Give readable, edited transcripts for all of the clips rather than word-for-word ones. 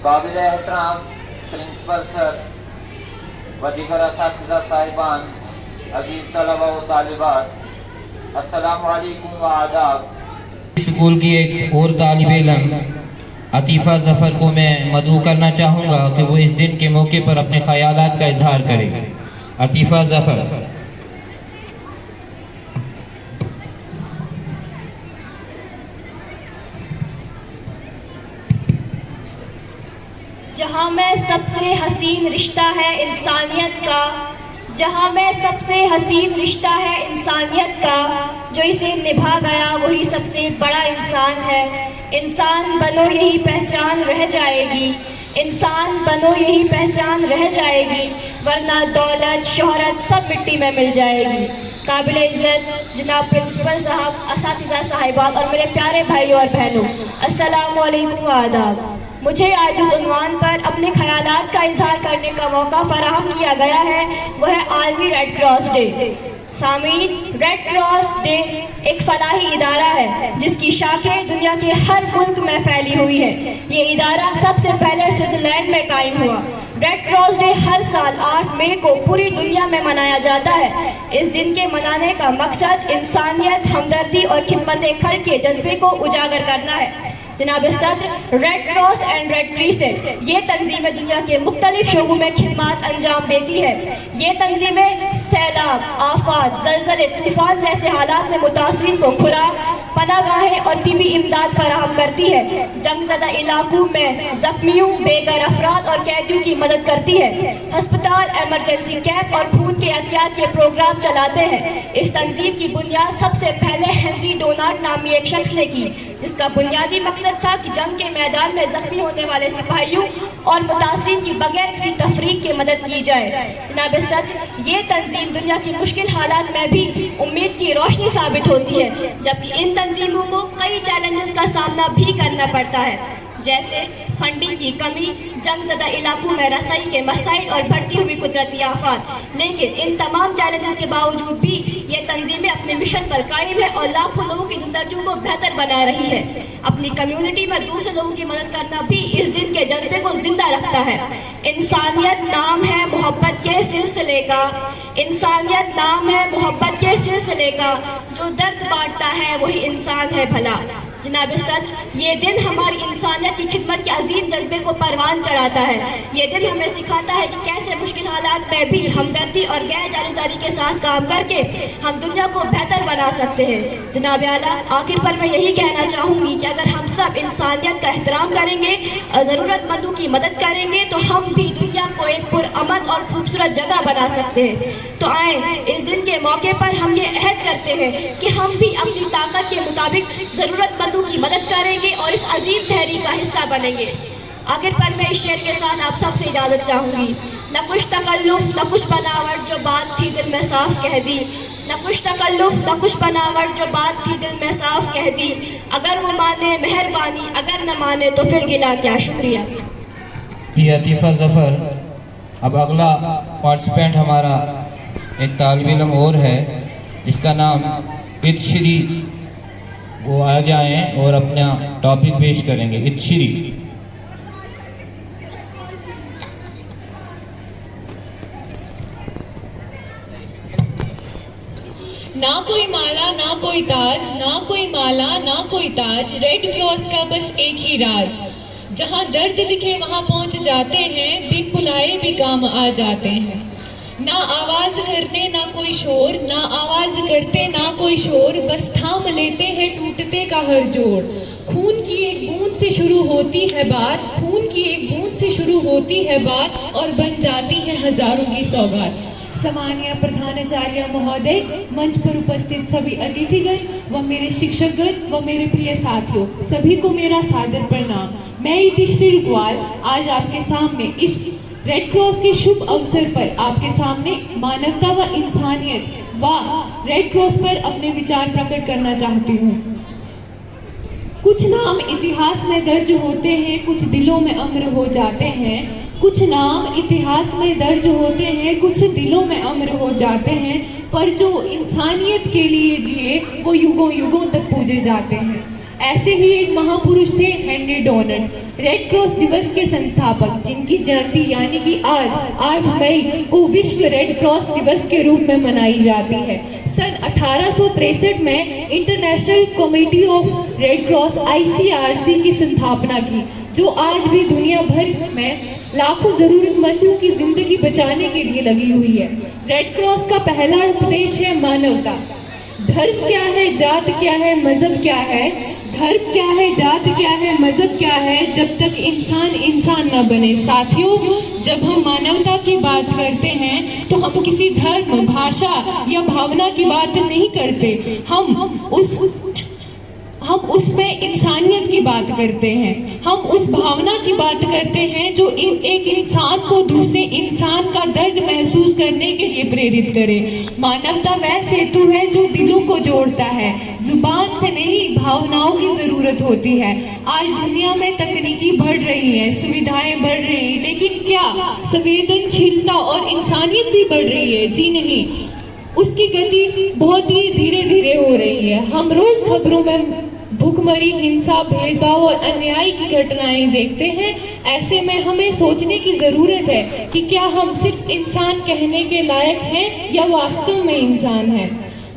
काबिल एहतराम principal sir व दीगर असातिज़ा साहिबान, अजीज़ तलबा व तालिबात, अस्सलामु अलैकुम व आदाब। स्कूल की एक और तालिब इल्म अतीफ़ा ज़फ़र को मैं मदऊ करना चाहूँगा कि वो इस दिन के मौके पर अपने ख़यालात का इजहार करे। अतीफ़ा ज़फ़र। जहाँ में सबसे हसीन रिश्ता है इंसानियत का, जहाँ में सबसे हसीन रिश्ता है इंसानियत का, जो इसे निभा गया वही सबसे बड़ा इंसान है। इंसान बनो यही पहचान रह जाएगी, इंसान बनो यही पहचान रह जाएगी, वरना दौलत शोहरत सब मिट्टी में मिल जाएगी। काबिल इज़्ज़त जनाब प्रिंसिपल साहब, असातिज़ा साहिबान और मेरे प्यारे भाई और बहनों, अस्सलामु अलैकुम व आदाब। मुझे आज जिस उन्वान पर अपने ख़यालात का इजहार करने का मौका फराहम किया गया है वह है आलमी रेड क्रॉस डे। सामीन, रेड क्रॉस डे एक फलाही इदारा है जिसकी शाखें दुनिया के हर मुल्क में फैली हुई है। ये इदारा सबसे पहले स्विट्ज़रलैंड में कायम हुआ। रेड क्रॉस डे हर साल 8 मई को पूरी दुनिया में मनाया जाता है। इस दिन के मनाने का मकसद इंसानियत, हमदर्दी और खिदमत खल्क़ के जज्बे को उजागर करना है। जनाब सदर, red cross and red crescent ये तंजीमें दुनिया के मुख्तलिफ शोबों में खिदमत अंजाम देती है। ये तंजीमें सैलाब, आफात, ज़लज़ले, तूफ़ान जैसे हालात में मुतासरीन को खुराक, पनागाहें और तिबी इमदाद फराहम करती है। जंगज़दा इलाकों में ज़ख्मियों, बेघर अफराद और कैदियों की मदद करती है। हस्पताल, एमरजेंसी कैंप और खून के एहतियात के प्रोग्राम चलाते हैं। इस तंजीम की बुनियाद सबसे पहले हेनरी डोनाल्ड नामी एक शख्स ने की, जिसका बुनियादी मकसद था कि जंग के मैदान में जख्मी होने वाले सिपाहियों और मुतासिरीन की बगैर किसी तफरीक के मदद की जाए। जनाब सदर, ये तंजीम दुनिया की मुश्किल हालात में भी उम्मीद की रोशनी साबित होती है, जबकि इन तंजीमों को कई चैलेंजेस का सामना भी करना पड़ता है, जैसे फंडिंग की कमी, जंगज़दा इलाकों में रसाई के मसाइल और बढ़ती हुई कुदरती आफत। लेकिन इन तमाम चैलेंजेस के बावजूद भी ये तंजीमें अपने मिशन पर कायम है और लाखों लोगों की ज़िंदगियों को बेहतर बना रही है। अपनी कम्युनिटी में दूसरे लोगों की मदद करना भी इस दिन के जज्बे को जिंदा रखता है। इंसानियत नाम है मोहब्बत के सिलसिले का, इंसानियत नाम है मोहब्बत के सिलसिले का, जो दर्द बांटता है वही इंसान है भला। जनाब सदर, ये दिन हमारी इंसानियत की खिदमत के अजीम जज्बे को परवान चढ़ाता है। ये दिन हमें सिखाता है कि कैसे मुश्किल हालात में भी हमदर्दी और गैर जानिबदारी के साथ काम करके हम दुनिया को बेहतर बना सकते हैं। जनाब आला, आखिर पर मैं यही कहना चाहूँगी कि अगर हम सब इंसानियत का एहतराम करेंगे और ज़रूरतमंदों की मदद करेंगे तो हम भी दुनिया को एक पुरअमन और खूबसूरत जगह बना सकते हैं। तो आए इस दिन के मौके पर हम ये अहद करते हैं कि हम भी अपनी ताकत के मुताबिक ज़रूरतमंद की मदद करेंगे और इस अजीम तहरीक का हिस्सा बनेंगे। आखिर पर मैं इस शेर के साथ आप सबसे इजाज़त चाहूँगी। न कुछ तकल्लुफ़ न कुछ बनावट, जो बात थी दिल में साफ कह दी। न कुछ तकल्लुफ़ न कुछ बनावट, जो बात थी दिल में साफ कह दी। अगर वो माने मेहरबानी, अगर न माने तो फिर गिला क्या। शुक्रिया। अतीफ़ा ज़फ़र। अब अगला पार्टिसिपेंट हमारा एक तालिब इल्म और है जिसका नाम इत्श्री, वो आ जाएं और अपना टॉपिक पेश करेंगे। इत्श्री। ना कोई माला ना कोई ताज, ना कोई माला ना कोई ताज, रेड क्रॉस का बस एक ही राज, जहाँ दर्द दिखे वहाँ पहुँच जाते हैं, बिन बुलाए भी काम आ जाते हैं। ना आवाज करने ना कोई शोर, ना आवाज करते ना कोई शोर, बस थाम लेते हैं टूटते का हर जोड़। खून की एक बूंद से शुरू होती है बात, खून की एक बूंद से शुरू होती है बात, और बन जाती है हजारों की सौगात। सम्मानीय प्रधानाचार्य महोदय, मंच पर उपस्थित सभी अतिथिगण व मेरे शिक्षकगण व मेरे प्रिय साथियों, सभी को मेरा सादर प्रणाम। मैं इत्श्री रुकवाल आज आपके सामने इस रेड क्रॉस के शुभ अवसर पर आपके सामने मानवता व इंसानियत व रेड क्रॉस पर अपने विचार प्रकट करना चाहती हूँ। कुछ नाम इतिहास में दर्ज होते हैं, कुछ दिलों में अमर हो जाते हैं। कुछ नाम इतिहास में दर्ज होते हैं, कुछ दिलों में अमर हो जाते हैं, पर जो इंसानियत के लिए जिए वो युगों युगों तक पूजे जाते हैं। ऐसे ही एक महापुरुष थे हेनरी डोनाल्ड, रेड क्रॉस दिवस के संस्थापक, जिनकी जयंती यानी कि आज 8 मई को विश्व रेड क्रॉस दिवस के रूप में मनाई जाती है। सन 1863 में international committee of red cross ICRC की स्थापना की, जो आज भी दुनिया भर में लाखों जरूरतमंदों की जिंदगी बचाने के लिए लगी हुई है। रेड क्रॉस का पहला उपदेश है मानवता। धर्म क्या है, जात क्या है, मजहब क्या है, धर्म क्या है, जात क्या है, मजहब क्या है, जब तक इंसान इंसान न बने। साथियों, जब हम मानवता की बात करते हैं तो हम किसी धर्म, भाषा या भावना की बात नहीं करते, हम उसमें इंसानियत की बात करते हैं। हम उस भावना की बात करते हैं जो एक इंसान को दूसरे इंसान का दर्द महसूस करने के लिए प्रेरित करे। मानवता वह सेतु है जो दिलों को जोड़ता है। जुबान से नहीं, भावनाओं की जरूरत होती है। आज दुनिया में तकनीकी बढ़ रही है, सुविधाएं बढ़ रही हैं, लेकिन क्या संवेदनशीलता और इंसानियत भी बढ़ रही है? जी नहीं, उसकी गति बहुत ही धीरे धीरे हो रही है। हम रोज खबरों में भूखमरी, हिंसा, भेदभाव और अन्याय की घटनाएं देखते हैं। ऐसे में हमें सोचने की जरूरत है कि क्या हम सिर्फ इंसान कहने के लायक हैं या वास्तव में इंसान हैं।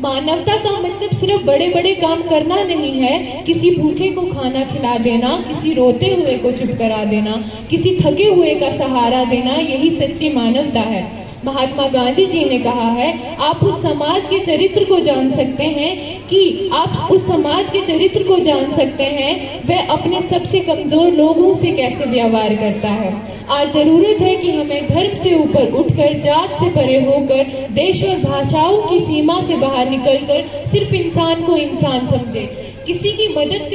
मानवता का मतलब सिर्फ बड़े बड़े काम करना नहीं है। किसी भूखे को खाना खिला देना, किसी रोते हुए को चुप करा देना, किसी थके हुए का सहारा देना, यही सच्ची मानवता है। महात्मा गांधी जी ने कहा है, आप उस समाज के चरित्र को जान सकते हैं कि आप उस समाज के चरित्र को जान सकते हैं वह अपने सबसे कमजोर लोगों से कैसे व्यवहार करता है। आज जरूरत है कि हमें धर्म से ऊपर उठकर, जात से परे होकर, देश और भाषाओं की सीमा से बाहर निकलकर सिर्फ इंसान को इंसान समझे। किसी की मदद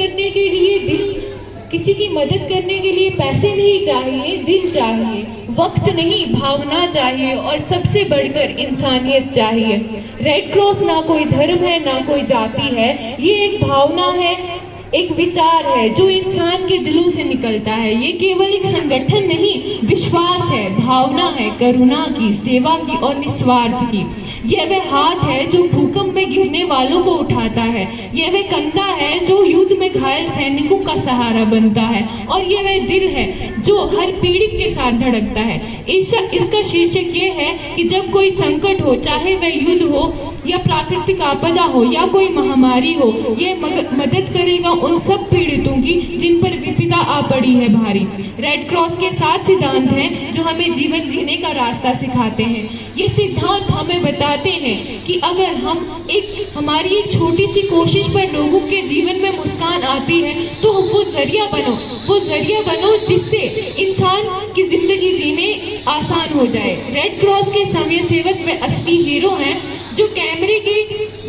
करने के लिए पैसे नहीं चाहिए, दिल चाहिए, वक्त नहीं, भावना चाहिए और सबसे बढ़कर इंसानियत चाहिए। रेड क्रॉस ना कोई धर्म है, ना कोई जाति है, ये एक भावना है, एक विचार है जो इंसान के दिलों से निकलता है। ये केवल एक संगठन नहीं, विश्वास है, भावना है, करुणा की, सेवा की और निस्वार्थ की। यह वह हाथ है जो भूकंप में गिरने वालों को उठाता है। यह वह कंधा है जो युद्ध में घायल सैनिकों का सहारा बनता है। और यह वह दिल है जो हर पीड़ित के साथ धड़कता है। इसका शीर्षक यह है कि जब कोई संकट हो, चाहे वह युद्ध हो या प्राकृतिक आपदा हो या कोई महामारी हो, यह मदद करेगा उन सब पीड़ितों की जिन पर विपदा आ पड़ी है भारी। रेड क्रॉस के 7 सिद्धांत हैं जो हमें जीवन जीने का रास्ता सिखाते हैं। ये सिद्धांत हमें बताते हैं कि अगर हमारी एक छोटी सी कोशिश पर लोगों के जीवन में मुस्कान आती है तो वो जरिया बनो जिससे इंसान की जिंदगी जीने आसान हो जाए। रेड क्रॉस के समय सेवक वे असली हीरो हैं जो कैमरे के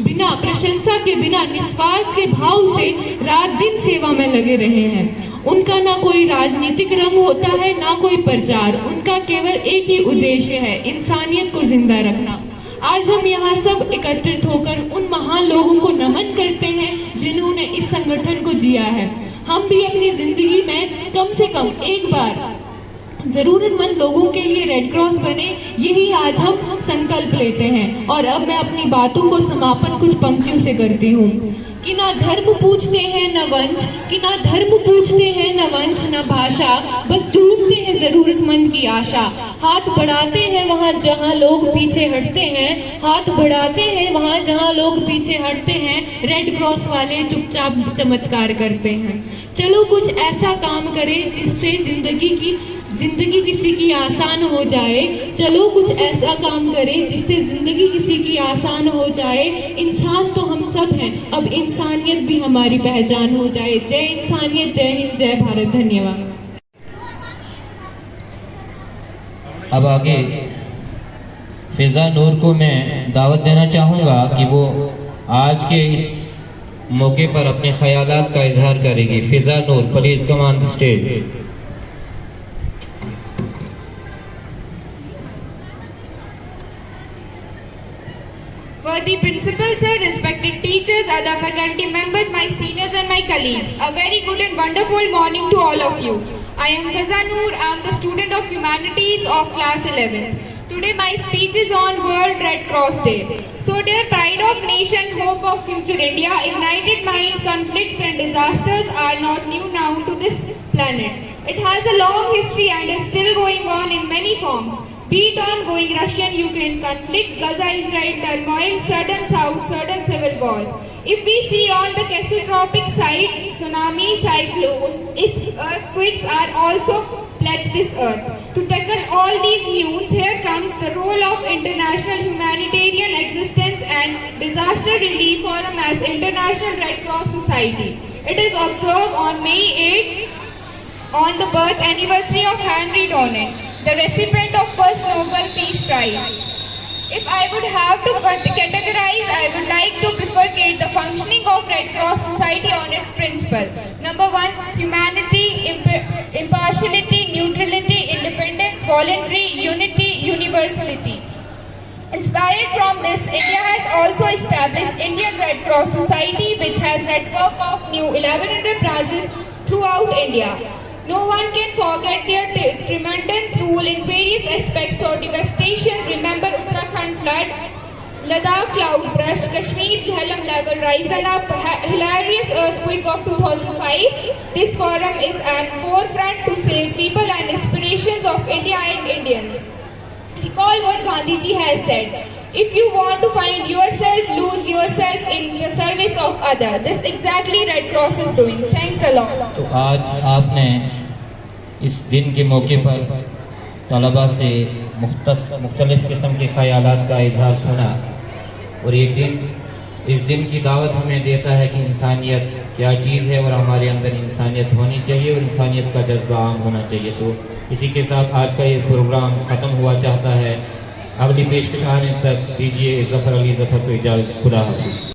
बिना, प्रशंसा के बिना, निस्वार्थ के भाव से रात दिन सेवा में लगे रहे हैं। उनका ना कोई राजनीतिक रंग होता है, ना कोई प्रचार। उनका केवल एक ही उद्देश्य है, इंसानियत को जिंदा रखना। आज हम यहाँ सब एकत्रित होकर उन महान लोगों को नमन करते हैं जिन्होंने इस संगठन को जिया है। हम भी अपनी जिंदगी में कम से कम एक बार जरूरतमंद लोगों के लिए रेड क्रॉस बने, यही आज हम संकल्प लेते हैं। और अब मैं अपनी बातों को समापन कुछ पंक्तियों से करती हूँ कि ना धर्म पूछते हैं न वंश, न भाषा, बस ढूंढते हैं जरूरतमंद की आशा। हाथ बढ़ाते हैं वहाँ जहाँ लोग पीछे हटते हैं, रेड क्रॉस वाले चुपचाप चमत्कार करते हैं। चलो कुछ ऐसा काम करें जिससे जिंदगी किसी की आसान हो जाए। इंसान तो हम सब हैं, अब इंसानियत भी हमारी पहचान हो जाए। जय इंसानियत, जय हिंद, जय भारत। धन्यवाद। अब आगे फिजा नूर को मैं दावत देना चाहूँगा कि वो आज के इस मौके पर अपने ख्यालात का इजहार करेगी। Fiza Noor, please come on the stage. Worthy principal sir, respected teachers, other faculty members, my seniors and my colleagues, a very good and wonderful morning to all of you. I am Fiza Noor. I am the student of Humanities of class 11th. Today my speech is on World Red Cross Day. So dear pride of nation, hope of future India, ignited minds, conflicts and disasters are not new now to this planet. It has a long history and is still going on in many forms. Be it ongoing Russian-Ukraine conflict, Gaza-Israel turmoil, Sudan South, Sudan civil wars. If we see on the catastrophic side, tsunami, cyclones, earthquakes are also pledged this earth. To tackle all these news, here comes the role of international humanitarian existence and disaster relief forum as International Red Cross Society. It is observed on May 8 on the birth anniversary of Henry Dunant, the recipient of first Nobel Peace Prize. If I would have to categorize, I would like to bifurcate the functioning of Red Cross Society on its principle. Number 1, humanity, impartiality, neutrality, independence, voluntary, unity, universality. Inspired from this, India has also established Indian Red Cross Society, which has network of new 1100 branches throughout India. No one can forget their tremendous role in various aspects of devastation. Remember Uttarakhand flood, Ladakh cloud burst, Kashmir Jhelum level rise, and a hilarious earthquake of 2005. This forum is at forefront to save people and aspirations of India and Indians. Recall what Gandhiji has said. If you want to find yourself, lose yourself in the service of other. This exactly Red Cross is doing. Thanks a lot. तो आज आपने इस दिन के मौके पर तलबा से मुख्तलिफ़ किस्म के ख़यालात का इजहार सुना, और ये दिन, इस दिन की दावत हमें देता है कि इंसानियत क्या चीज़ है और हमारे अंदर इंसानियत होनी चाहिए और इंसानियत का जज्बा आम होना चाहिए। तो इसी के साथ आज का ये प्रोग्राम ख़त्म हुआ चाहता है। अगली पेशकश आने तक दीजिए ज़फ़र अली ज़फ़र को इजाज़त। खुदा हाफ़िज़।